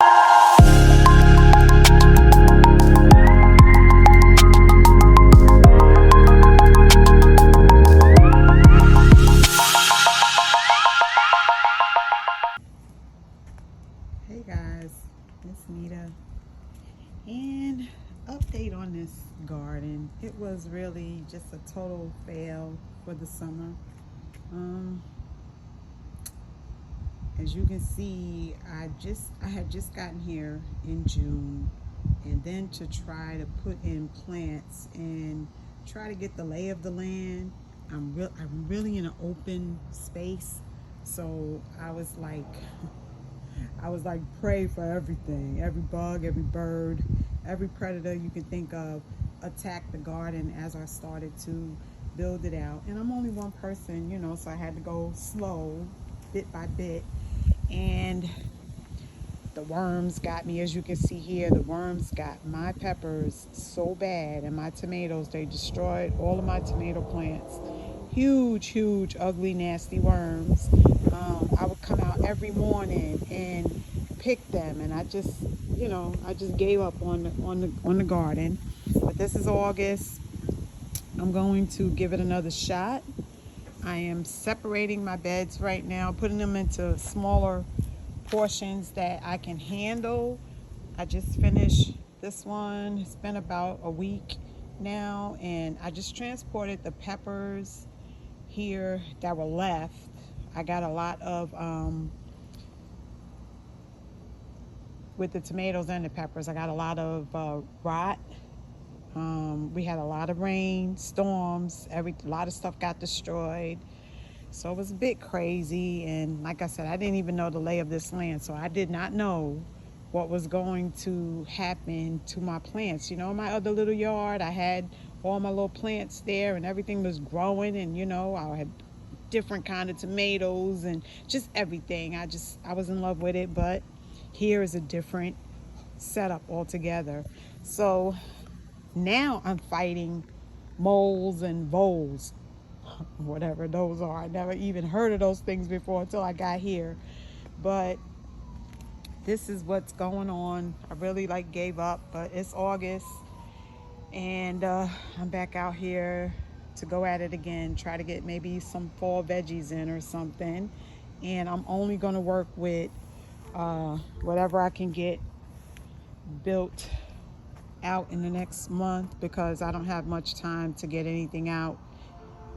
Hey guys, it's Nita, and update on this garden. It was really just a total fail for the summer. Um, as you can see, I had just gotten here in June, and then to try to put in plants and try to get the lay of the land. I'm really in an open space, so I was like, pray for everything, every bug, every bird, every predator you can think of attacked the garden as I started to build it out. And I'm only one person, so I had to go slow, bit by bit. And the worms got me, as you can see here. The worms got my peppers so bad, and my tomatoes. They destroyed all of my tomato plants. Huge, ugly, nasty worms. I would come out every morning and pick them, and I just gave up on the garden. But this is August. I'm going to give it another shot. I am separating my beds right now, putting them into smaller portions that I can handle. I just finished this one. It's been about a week now, and I just transported the peppers here that were left. I got a lot of with the tomatoes and the peppers, I got a lot of rot. We had a lot of rain, storms, a lot of stuff got destroyed. So it was a bit crazy. And like I said, I didn't even know the lay of this land. So I did not know what was going to happen to my plants. My other little yard, I had all my little plants there and everything was growing. And, I had different kind of tomatoes and just everything. I was in love with it. But here is a different setup altogether. So now I'm fighting moles and voles, whatever those are. I never even heard of those things before until I got here. But this is what's going on. I really gave up, but it's August, and I'm back out here to go at it again, try to get maybe some fall veggies in or something. And I'm only going to work with whatever I can get built out in the next month, because I don't have much time to get anything out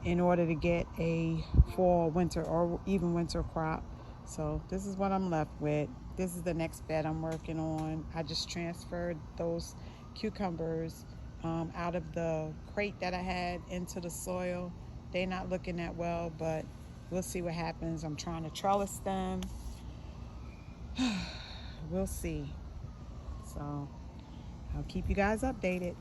in order to get a fall, winter, or even winter crop. So this is what I'm left with. This is the next bed I'm working on. I just transferred those cucumbers out of the crate that I had into the soil. They're not looking that well, but we'll see what happens. I'm trying to trellis them. We'll see. So I'll keep you guys updated.